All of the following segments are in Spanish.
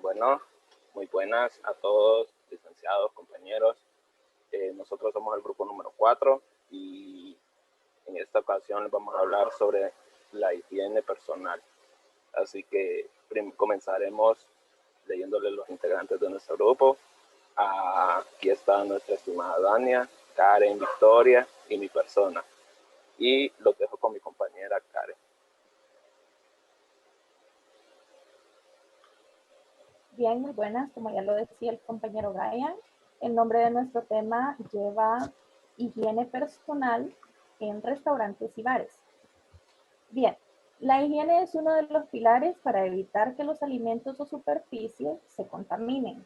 Bueno, muy buenas a todos, licenciados, compañeros. Nosotros somos el grupo número 4 y en esta ocasión les vamos a hablar sobre la higiene personal. Así que comenzaremos leyéndole los integrantes de nuestro grupo. Aquí está nuestra estimada Dania, Karen, Victoria y mi persona. Y los dejo con mi compañera Karen. Bien, muy buenas, como ya lo decía el compañero Brian, el nombre de nuestro tema lleva higiene personal en restaurantes y bares. Bien, la higiene es uno de los pilares para evitar que los alimentos o superficies se contaminen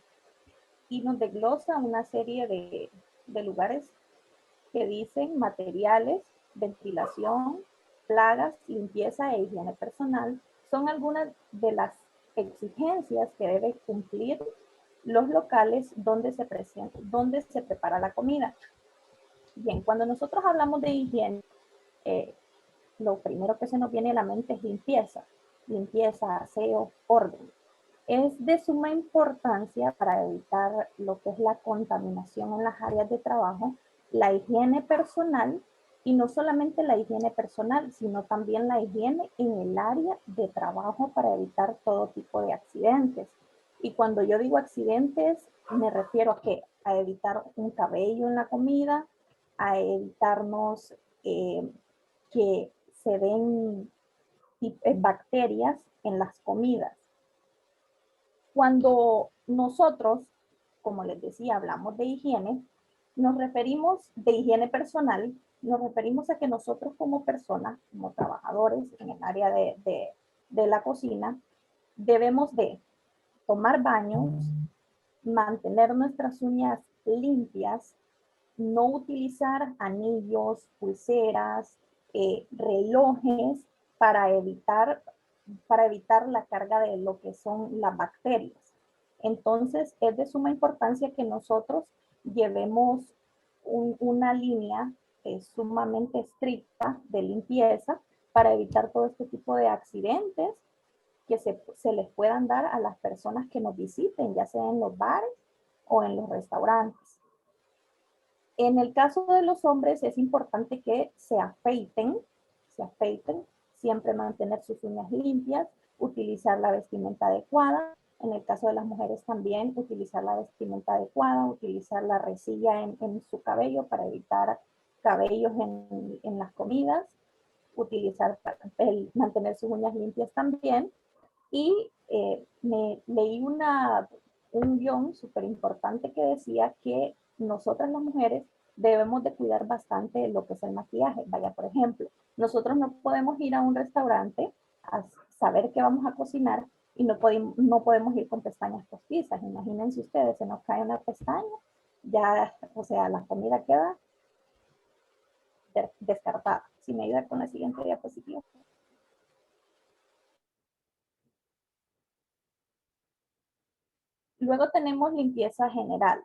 y nos desglosa una serie de lugares que dicen materiales, ventilación, plagas, limpieza e higiene personal son algunas de las exigencias que deben cumplir los locales donde donde se prepara la comida. Bien, cuando nosotros hablamos de higiene, eh, lo primero que se nos viene a la mente es limpieza, aseo, orden. Es de suma importancia para evitar lo que es la contaminación en las áreas de trabajo, la higiene personal, y no solamente la higiene personal, sino también la higiene en el área de trabajo para evitar todo tipo de accidentes. Y cuando yo digo accidentes, me refiero a que a evitar un cabello en la comida, a evitarnos que se den bacterias en las comidas. Cuando nosotros, como les decía, hablamos de higiene, nos referimos de higiene personal, nos referimos a que nosotros como personas, como trabajadores en el área de la cocina, debemos de tomar baños, mantener nuestras uñas limpias, no utilizar anillos, pulseras, relojes para evitar, para evitar la carga de lo que son las bacterias. Entonces, es de suma importancia que nosotros llevemos una línea sumamente estricta de limpieza para evitar todo este tipo de accidentes que se les puedan dar a las personas que nos visiten, ya sea en los bares o en los restaurantes. En el caso de los hombres es importante que se afeiten, siempre mantener sus uñas limpias, utilizar la vestimenta adecuada. En el caso de las mujeres también utilizar la vestimenta adecuada, utilizar la resilla en su cabello para evitar cabellos en las comidas, mantener sus uñas limpias también. Y me leí un guión súper importante que decía que nosotras las mujeres debemos de cuidar bastante lo que es el maquillaje. Vaya, por ejemplo, nosotros no podemos ir a un restaurante a saber qué vamos a cocinar y no podemos ir con pestañas postizas. Imagínense ustedes, se nos cae una pestaña, ya, o sea, la comida queda descartada. Si me ayuda con la siguiente diapositiva. Luego tenemos limpieza general.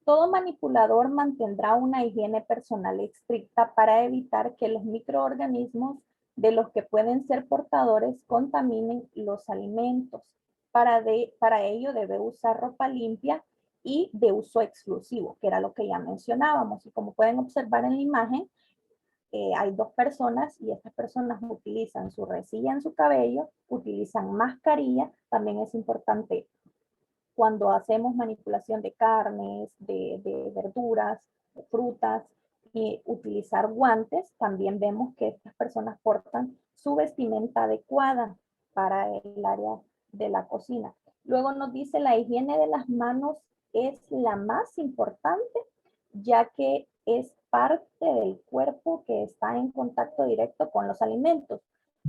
Todo manipulador mantendrá una higiene personal estricta para evitar que los microorganismos de los que pueden ser portadores contaminen los alimentos. Para ello debe usar ropa limpia y de uso exclusivo, que era lo que ya mencionábamos. Y como pueden observar en la imagen, hay dos personas y estas personas utilizan su resilla en su cabello, utilizan mascarilla. También es importante cuando hacemos manipulación de carnes, de verduras, de frutas, y utilizar guantes, también vemos que estas personas portan su vestimenta adecuada para el área de la cocina. Luego nos dice la higiene de las manos es la más importante, ya que es parte del cuerpo que está en contacto directo con los alimentos.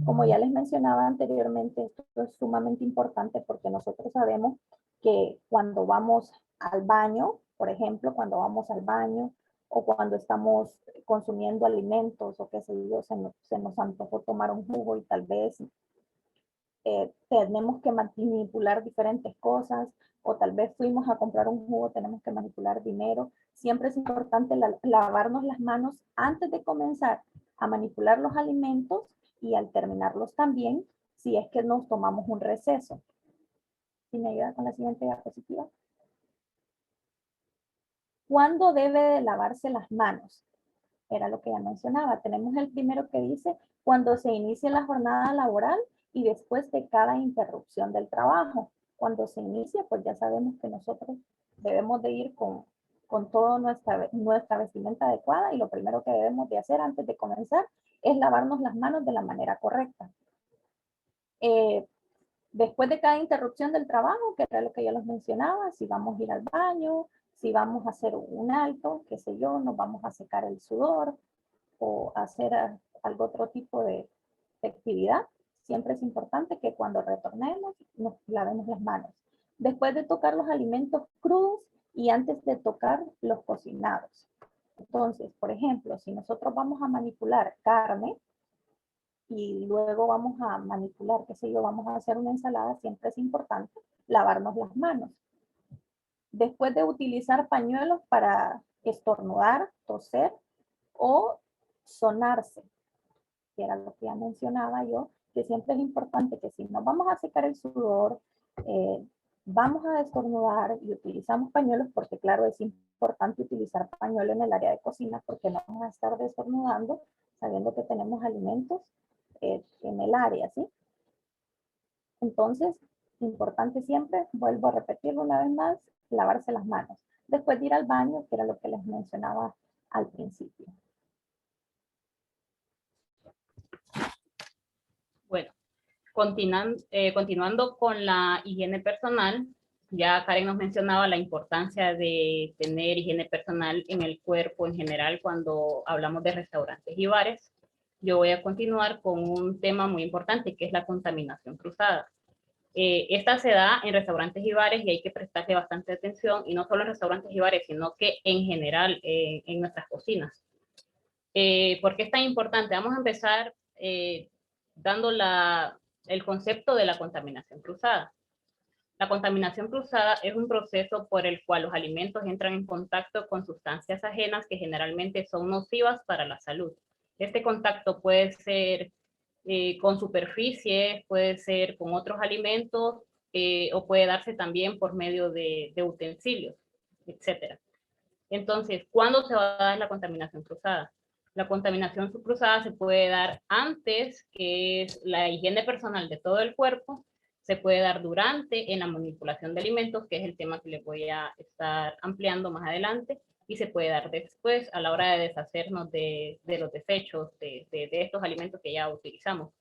Como ya les mencionaba anteriormente, esto es sumamente importante porque nosotros sabemos que cuando vamos al baño, por ejemplo, cuando vamos al baño o cuando estamos consumiendo alimentos o qué sé yo, se nos antojó tomar un jugo y tal vez tenemos que manipular diferentes cosas o tal vez fuimos a comprar un jugo, tenemos que manipular dinero. Siempre es importante lavarnos las manos antes de comenzar a manipular los alimentos y al terminarlos también, si es que nos tomamos un receso. Si me ayuda con la siguiente diapositiva. ¿Cuándo debe de lavarse las manos? Era lo que ya mencionaba. Tenemos el primero que dice cuando se inicia la jornada laboral y después de cada interrupción del trabajo. Cuando se inicia, pues ya sabemos que nosotros debemos de ir con toda nuestra vestimenta adecuada y lo primero que debemos de hacer antes de comenzar es lavarnos las manos de la manera correcta. Después de cada interrupción del trabajo, que era lo que ya les mencionaba, si vamos a ir al baño, si vamos a hacer un alto, qué sé yo, nos vamos a secar el sudor o hacer algo otro tipo de actividad, siempre es importante que cuando retornemos nos lavemos las manos. Después de tocar los alimentos crudos y antes de tocar los cocinados. Entonces, por ejemplo, si nosotros vamos a manipular carne, y luego vamos a manipular, qué sé yo, vamos a hacer una ensalada, siempre es importante lavarnos las manos. Después de utilizar pañuelos para estornudar, toser o sonarse, que era lo que ya mencionaba yo, que siempre es importante que si nos vamos a secar el sudor, vamos a estornudar y utilizamos pañuelos, porque claro, es importante utilizar pañuelo en el área de cocina porque no vamos a estar destornudando sabiendo que tenemos alimentos en el área, ¿sí? Entonces, importante siempre, vuelvo a repetirlo una vez más, lavarse las manos. Después de ir al baño, que era lo que les mencionaba al principio. Bueno, continuando con la higiene personal, ya Karen nos mencionaba la importancia de tener higiene personal en el cuerpo en general cuando hablamos de restaurantes y bares. Yo voy a continuar con un tema muy importante que es la contaminación cruzada. Esta se da en restaurantes y bares y hay que prestarle bastante atención, y no solo en restaurantes y bares, sino que en general en nuestras cocinas. ¿Por qué es tan importante? Vamos a empezar dando el concepto de la contaminación cruzada. La contaminación cruzada es un proceso por el cual los alimentos entran en contacto con sustancias ajenas que generalmente son nocivas para la salud. Este contacto puede ser con superficie, puede ser con otros alimentos o puede darse también por medio de utensilios, etc. Entonces, ¿cuándo se va a dar la contaminación cruzada? La contaminación cruzada se puede dar antes, que es la higiene personal de todo el cuerpo, se puede dar durante en la manipulación de alimentos, que es el tema que les voy a estar ampliando más adelante, y se puede dar después a la hora de deshacernos de los desechos de estos alimentos que ya utilizamos.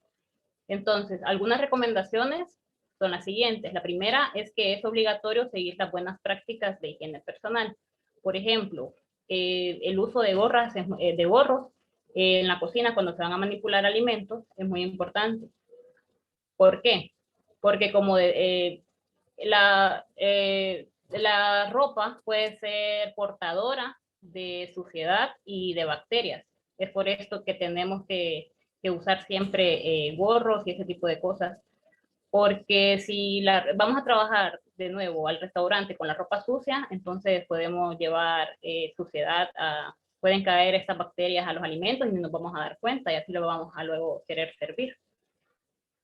Entonces, algunas recomendaciones son las siguientes. La primera es que es obligatorio seguir las buenas prácticas de higiene personal. Por ejemplo, el uso de gorros en la cocina cuando se van a manipular alimentos es muy importante. ¿Por qué? Porque como la ropa puede ser portadora de suciedad y de bacterias. Es por esto que tenemos que usar siempre gorros y ese tipo de cosas. Porque si vamos a trabajar de nuevo al restaurante con la ropa sucia, entonces podemos llevar suciedad, pueden caer estas bacterias a los alimentos y no nos vamos a dar cuenta y así lo vamos a luego querer servir.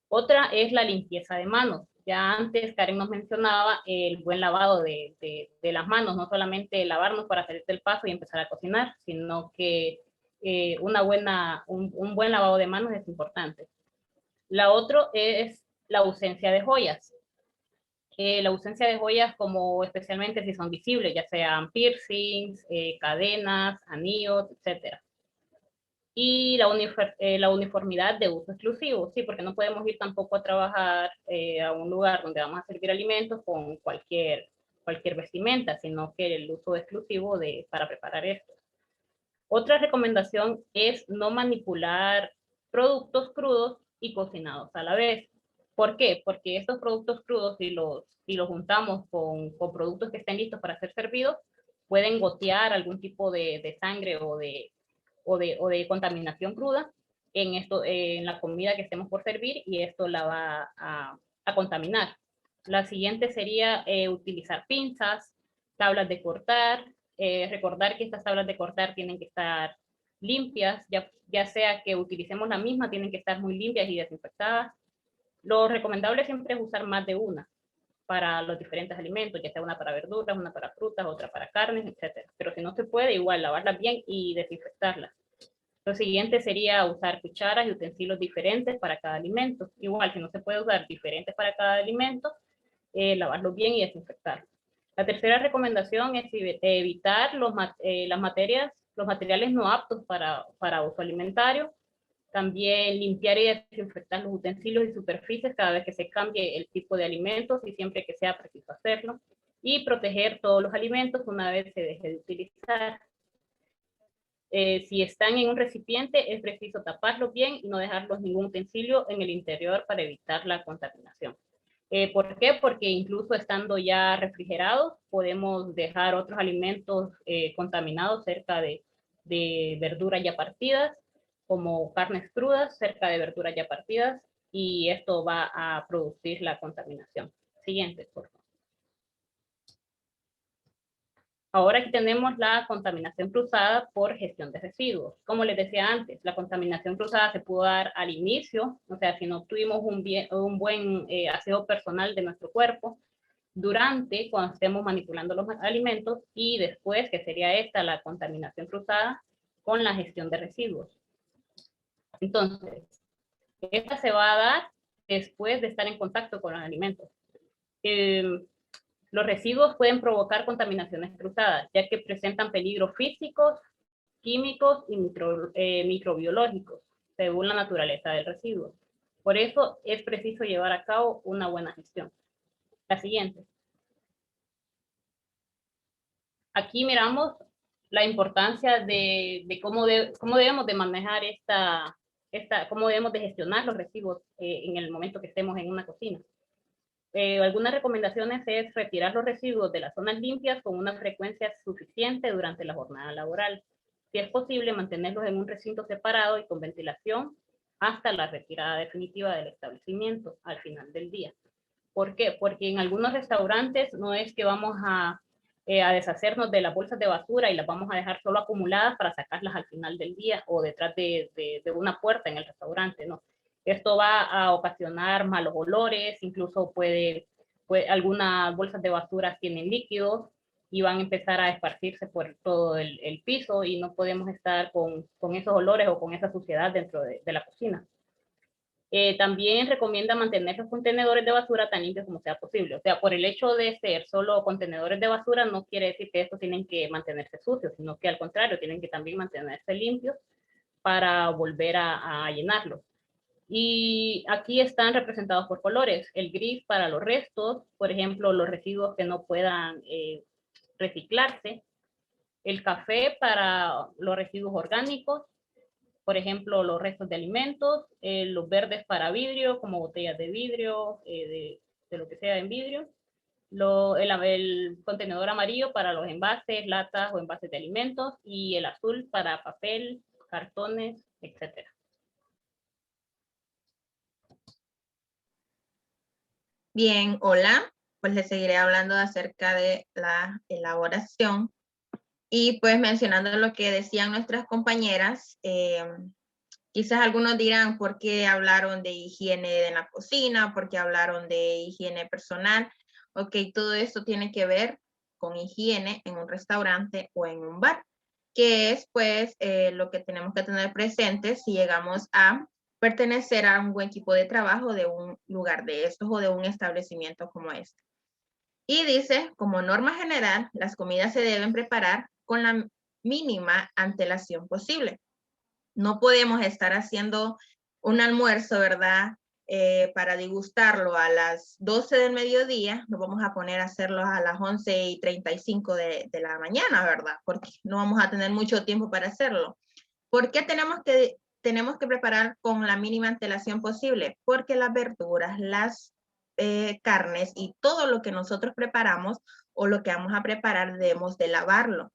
Otra es la limpieza de manos. Ya antes Karen nos mencionaba el buen lavado de las manos, no solamente lavarnos para salir del paso y empezar a cocinar, sino que un buen lavado de manos es importante. La otra es la ausencia de joyas. La ausencia de joyas, como especialmente si son visibles, ya sean piercings, cadenas, anillos, etc. Y la uniformidad de uso exclusivo, sí, porque no podemos ir tampoco a trabajar a un lugar donde vamos a servir alimentos con cualquier vestimenta, sino que el uso exclusivo para preparar esto. Otra recomendación es no manipular productos crudos y cocinados a la vez. ¿Por qué? Porque estos productos crudos, si los juntamos con productos que estén listos para ser servidos, pueden gotear algún tipo de sangre o de contaminación cruda en la comida que estemos por servir, y esto la va a contaminar. La siguiente sería utilizar pinzas, tablas de cortar, recordar que estas tablas de cortar tienen que estar limpias, ya sea que utilicemos la misma, tienen que estar muy limpias y desinfectadas. Lo recomendable siempre es usar más de una para los diferentes alimentos, ya sea una para verduras, una para frutas, otra para carnes, etc. Pero si no se puede, igual lavarlas bien y desinfectarlas. Lo siguiente sería usar cucharas y utensilios diferentes para cada alimento. Igual, si no se puede usar diferentes para cada alimento, lavarlos bien y desinfectarlos. La tercera recomendación es evitar los materiales no aptos para uso alimentario. También limpiar y desinfectar los utensilios y superficies cada vez que se cambie el tipo de alimentos y siempre que sea preciso hacerlo. Y proteger todos los alimentos una vez se deje de utilizar. Si están en un recipiente, es preciso taparlos bien y no dejarlos ningún utensilio en el interior para evitar la contaminación. ¿Por qué? Porque incluso estando ya refrigerados, podemos dejar otros alimentos contaminados cerca de verduras ya partidas, como carnes crudas cerca de verduras ya partidas, y esto va a producir la contaminación. Siguiente, por favor. Ahora aquí tenemos la contaminación cruzada por gestión de residuos. Como les decía antes, la contaminación cruzada se pudo dar al inicio, o sea, si no tuvimos un buen aseo personal de nuestro cuerpo, durante, cuando estemos manipulando los alimentos, y después, que sería esta, la contaminación cruzada con la gestión de residuos. Entonces, esta se va a dar después de estar en contacto con los alimentos. Los residuos pueden provocar contaminaciones cruzadas, ya que presentan peligros físicos, químicos y microbiológicos, según la naturaleza del residuo. Por eso es preciso llevar a cabo una buena gestión. La siguiente. Aquí miramos la importancia de cómo debemos de manejar cómo debemos de gestionar los residuos en el momento que estemos en una cocina. Algunas recomendaciones es retirar los residuos de las zonas limpias con una frecuencia suficiente durante la jornada laboral. Si es posible, mantenerlos en un recinto separado y con ventilación hasta la retirada definitiva del establecimiento al final del día. ¿Por qué? Porque en algunos restaurantes no es que vamos a deshacernos de las bolsas de basura y las vamos a dejar solo acumuladas para sacarlas al final del día o detrás de una puerta en el restaurante, no. Esto va a ocasionar malos olores, incluso algunas bolsas de basura tienen líquidos y van a empezar a esparcirse por todo el piso y no podemos estar con esos olores o con esa suciedad dentro de la cocina. También recomienda mantener los contenedores de basura tan limpios como sea posible. O sea, por el hecho de ser solo contenedores de basura no quiere decir que estos tienen que mantenerse sucios, sino que al contrario, tienen que también mantenerse limpios para volver a llenarlos. Y aquí están representados por colores. El gris para los restos, por ejemplo, los residuos que no puedan reciclarse. El café para los residuos orgánicos, por ejemplo, los restos de alimentos. Los verdes para vidrio, como botellas de vidrio, de lo que sea en vidrio. El contenedor amarillo para los envases, latas o envases de alimentos. Y el azul para papel, cartones, etc. Bien, hola, pues les seguiré hablando acerca de la elaboración y pues mencionando lo que decían nuestras compañeras, quizás algunos dirán por qué hablaron de higiene en la cocina, por qué hablaron de higiene personal. Ok, todo esto tiene que ver con higiene en un restaurante o en un bar, que es pues lo que tenemos que tener presente si llegamos a pertenecer a un buen equipo de trabajo de un lugar de estos o de un establecimiento como este. Y dice, como norma general, las comidas se deben preparar con la mínima antelación posible. No podemos estar haciendo un almuerzo, ¿verdad? Para degustarlo a las 12 del mediodía, nos vamos a poner a hacerlo a las 11:35 de la mañana, ¿verdad? Porque no vamos a tener mucho tiempo para hacerlo. ¿Por qué tenemos que preparar con la mínima antelación posible? Porque las verduras, las carnes y todo lo que nosotros preparamos o lo que vamos a preparar debemos de lavarlo.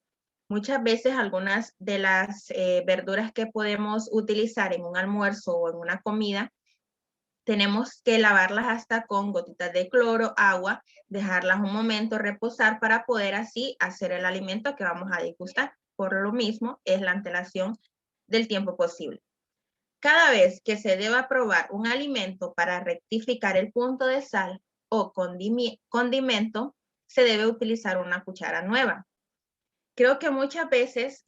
Muchas veces algunas de las verduras que podemos utilizar en un almuerzo o en una comida, tenemos que lavarlas hasta con gotitas de cloro, agua, dejarlas un momento reposar para poder así hacer el alimento que vamos a degustar. Por lo mismo es la antelación del tiempo posible. Cada vez que se deba probar un alimento para rectificar el punto de sal, o condimento, se debe utilizar una cuchara nueva. Creo que muchas veces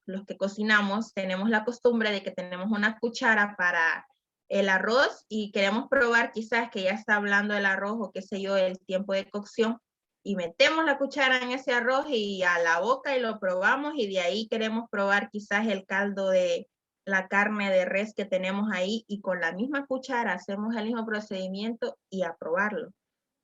los que cocinamos tenemos la costumbre de que tenemos una cuchara para el arroz y queremos probar quizás que ya está hablando el arroz o qué sé yo, el tiempo de cocción, y metemos la cuchara en ese arroz y a la boca y lo probamos, y de ahí queremos probar quizás el caldo de la carne de res que tenemos ahí, y con la misma cuchara hacemos el mismo procedimiento y a probarlo.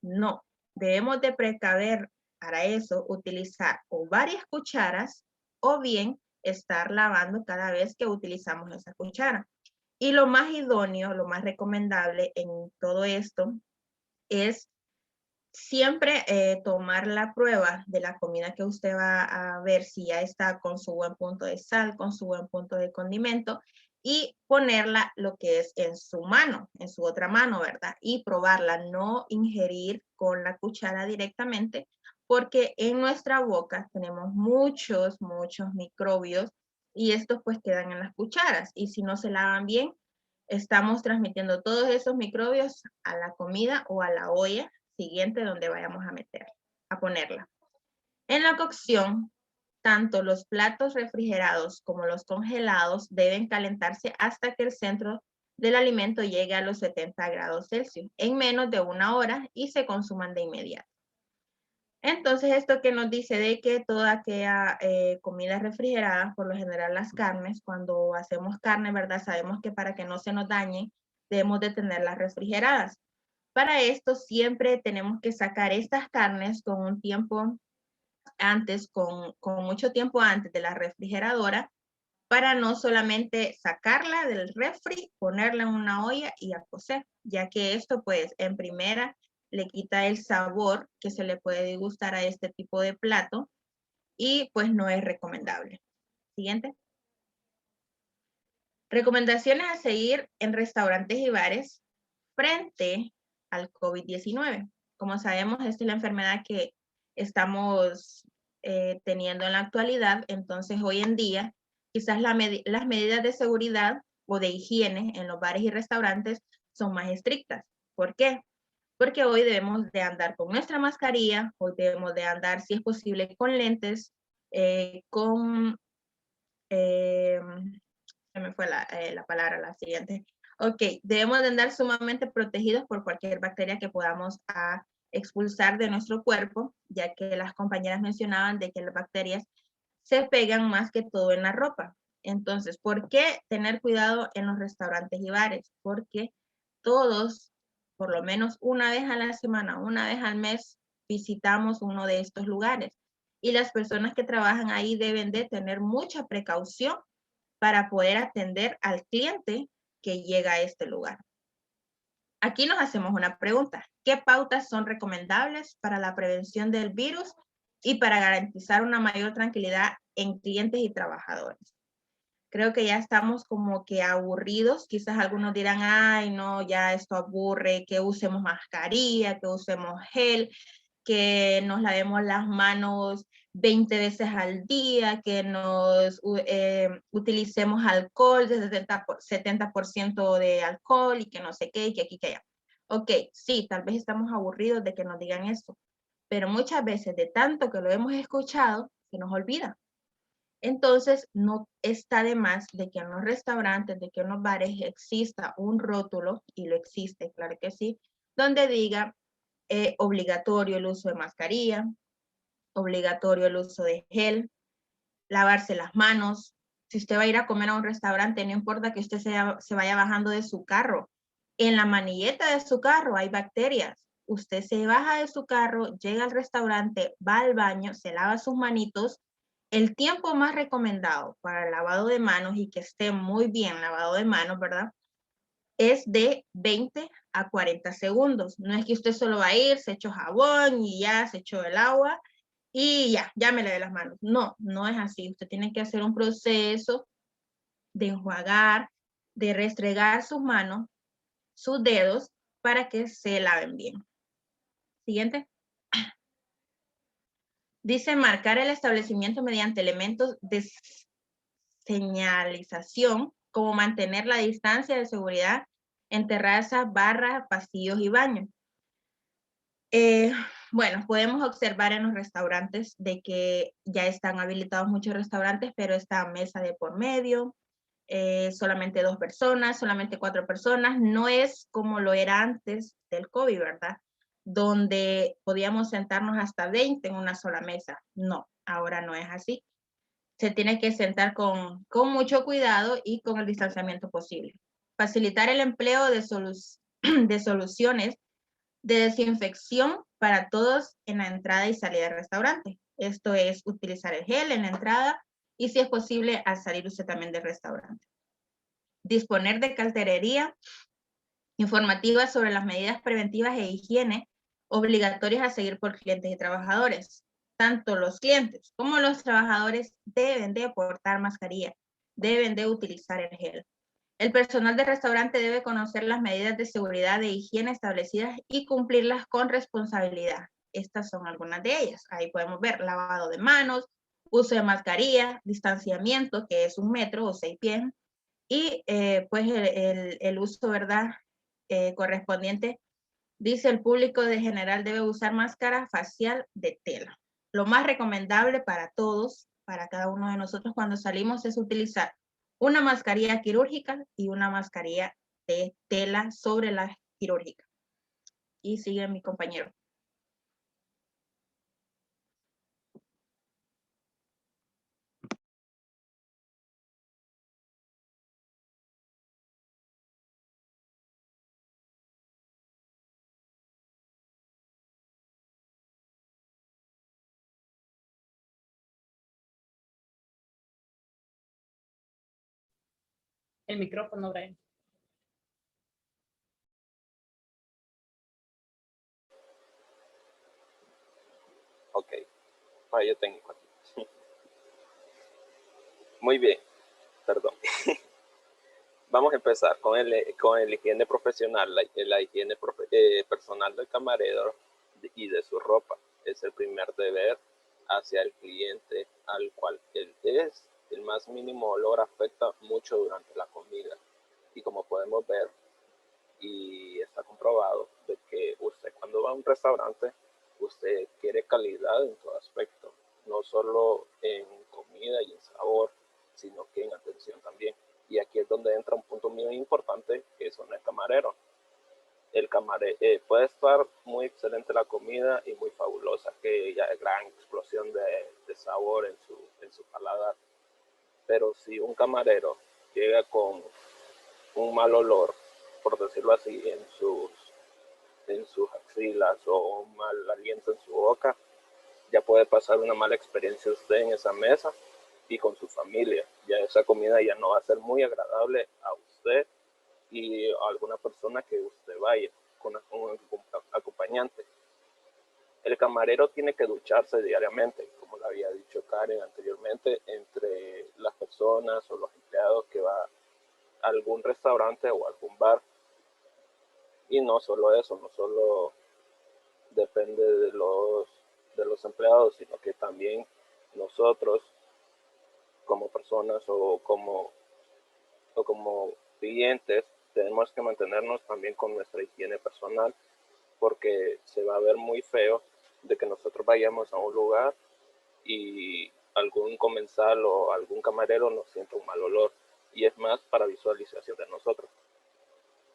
No, debemos de precaver para eso, utilizar o varias cucharas o bien estar lavando cada vez que utilizamos esa cuchara. Y lo más idóneo, lo más recomendable en todo esto es siempre tomar la prueba de la comida que usted va a ver si ya está con su buen punto de sal, con su buen punto de condimento, y ponerla lo que es en su mano, en su otra mano, ¿verdad? Y probarla, no ingerir con la cuchara directamente, porque en nuestra boca tenemos muchos microbios y estos pues quedan en las cucharas, y si no se lavan bien, estamos transmitiendo todos esos microbios a la comida o a la olla siguiente donde vayamos a ponerla. En la cocción, tanto los platos refrigerados como los congelados deben calentarse hasta que el centro del alimento llegue a los 70 grados Celsius en menos de 1 hora y se consuman de inmediato. Entonces, esto que nos dice de que toda aquella comida refrigerada, por lo general las carnes, cuando hacemos carne, ¿verdad? Sabemos que para que no se nos dañen, debemos de tenerlas refrigeradas. Para esto siempre tenemos que sacar estas carnes con un tiempo antes, con mucho tiempo antes de la refrigeradora, para no solamente sacarla del refri, ponerla en una olla y a cocer, ya que esto pues en primera le quita el sabor que se le puede degustar a este tipo de plato y pues no es recomendable. Siguiente. Recomendaciones a seguir en restaurantes y bares frente al COVID-19. Como sabemos, esta es la enfermedad que estamos teniendo en la actualidad, entonces hoy en día quizás las medidas de seguridad o de higiene en los bares y restaurantes son más estrictas. ¿Por qué? Porque hoy debemos de andar con nuestra mascarilla, hoy debemos de andar, si es posible, con lentes, se me fue la palabra, la siguiente. Ok, debemos de andar sumamente protegidos por cualquier bacteria que podamos expulsar de nuestro cuerpo, ya que las compañeras mencionaban de que las bacterias se pegan más que todo en la ropa. Entonces, ¿por qué tener cuidado en los restaurantes y bares? Porque todos, por lo menos una vez a la semana, una vez al mes, visitamos uno de estos lugares. Y las personas que trabajan ahí deben de tener mucha precaución para poder atender al cliente que llega a este lugar. Aquí nos hacemos una pregunta. ¿Qué pautas son recomendables para la prevención del virus y para garantizar una mayor tranquilidad en clientes y trabajadores? Creo que ya estamos como que aburridos. Quizás algunos dirán, ay, no, ya esto aburre, que usemos mascarilla, que usemos gel, que nos lavemos las manos 20 veces al día, que nos utilicemos alcohol de 70% de alcohol y que no sé qué, y que aquí, que allá. Ok, sí, tal vez estamos aburridos de que nos digan esto, pero muchas veces de tanto que lo hemos escuchado, se nos olvida. Entonces, no está de más de que en los restaurantes, de que en los bares exista un rótulo, y lo existe, claro que sí, donde diga obligatorio el uso de mascarilla, obligatorio el uso de gel, lavarse las manos. Si usted va a ir a comer a un restaurante, no importa que usted se vaya bajando de su carro. En la manilleta de su carro hay bacterias. Usted se baja de su carro, llega al restaurante, va al baño, se lava sus manitos. El tiempo más recomendado para el lavado de manos y que esté muy bien lavado de manos, ¿verdad? Es de 20 a 40 segundos. No es que usted solo va a ir, se echó jabón y ya se echó el agua y ya me lavé las manos. No, no es así. Usted tiene que hacer un proceso de enjuagar, de restregar sus manos, sus dedos, para que se laven bien. Siguiente. Dice marcar el establecimiento mediante elementos de señalización, como mantener la distancia de seguridad en terrazas, barras, pasillos y baños. Bueno, podemos observar en los restaurantes de que ya están habilitados muchos restaurantes, pero está mesa de por medio, solamente 2 personas, solamente 4 personas. No es como lo era antes del COVID, ¿verdad? Donde podíamos sentarnos hasta 20 en una sola mesa. No, ahora no es así. Se tiene que sentar con mucho cuidado y con el distanciamiento posible. Facilitar el empleo de soluciones de desinfección para todos en la entrada y salida del restaurante. Esto es utilizar el gel en la entrada y, si es posible, al salir usted también del restaurante. Disponer de cartelería informativa sobre las medidas preventivas e higiene obligatorias a seguir por clientes y trabajadores. Tanto los clientes como los trabajadores deben de portar mascarilla, deben de utilizar el gel. El personal del restaurante debe conocer las medidas de seguridad e higiene establecidas y cumplirlas con responsabilidad. Estas son algunas de ellas. Ahí podemos ver lavado de manos, uso de mascarilla, distanciamiento, que es 1 metro o 6 pies, y pues el uso, ¿verdad? Correspondiente. Dice: el público de general debe usar máscara facial de tela. Lo más recomendable para todos, para cada uno de nosotros cuando salimos, es utilizar una mascarilla quirúrgica y una mascarilla de tela sobre la quirúrgica. Y sigue mi compañero. El micrófono, Brian. Ok, fallo técnico aquí. Muy bien, perdón. Vamos a empezar con el higiene profesional, la higiene personal del camarero y de su ropa. Es el primer deber hacia el cliente, al cual él es. El más mínimo olor afecta mucho durante la comida. Y como podemos ver, y está comprobado, de que usted cuando va a un restaurante, usted quiere calidad en todo aspecto, no solo en comida y en sabor, sino que en atención también. Y aquí es donde entra un punto muy importante, que son el camarero. El camarero puede estar muy excelente la comida y muy fabulosa, que ya hay gran explosión de sabor en su paladar. Pero si un camarero llega con un mal olor, por decirlo así, en sus axilas o un mal aliento en su boca, ya puede pasar una mala experiencia usted en esa mesa y con su familia. Ya esa comida ya no va a ser muy agradable a usted y a alguna persona que usted vaya con un acompañante. El camarero tiene que ducharse diariamente, como le había dicho Karen anteriormente, entre las personas o los empleados que va a algún restaurante o algún bar. Y no solo eso, no solo depende de los empleados, sino que también nosotros como personas o como clientes tenemos que mantenernos también con nuestra higiene personal, porque se va a ver muy feo de que nosotros vayamos a un lugar y algún comensal o algún camarero nos sienta un mal olor, y es más para visualización de nosotros.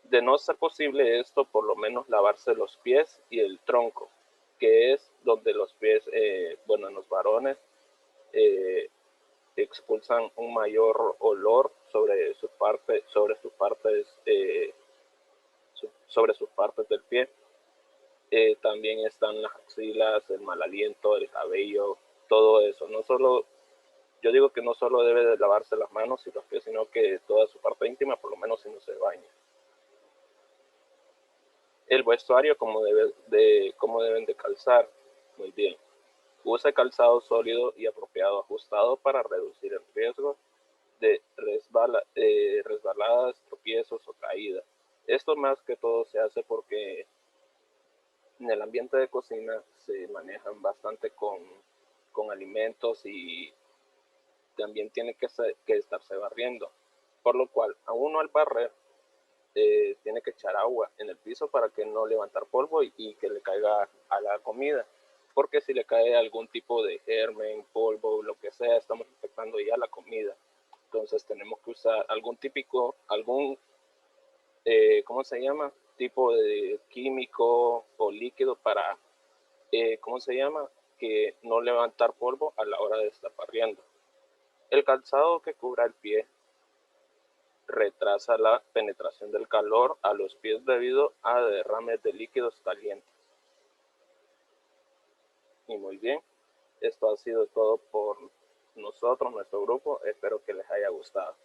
De no ser posible esto, por lo menos lavarse los pies y el tronco, que es donde los pies, bueno, en los varones, expulsan un mayor olor sobre sus partes, sobre sus partes del pie. También están las axilas, el mal aliento, el cabello, todo eso. No solo, yo digo que no solo debe de lavarse las manos y los pies, sino que toda su parte íntima, por lo menos si no se baña. El vestuario, cómo deben de calzar. Muy bien. Usa calzado sólido y apropiado ajustado para reducir el riesgo de resbaladas, tropiezos o caídas. Esto más que todo se hace porque en el ambiente de cocina se manejan bastante con alimentos y también tiene que estarse barriendo. Por lo cual, a uno al barrer, tiene que echar agua en el piso para que no levantar polvo y que le caiga a la comida. Porque si le cae algún tipo de germen, polvo, lo que sea, estamos infectando ya la comida. Entonces tenemos que usar algún ¿cómo se llama? Tipo de químico o líquido para, ¿cómo se llama? Que no levantar polvo a la hora de estar barriendo. El calzado que cubra el pie retrasa la penetración del calor a los pies debido a derrames de líquidos calientes. Y muy bien, esto ha sido todo por nosotros, nuestro grupo. Espero que les haya gustado.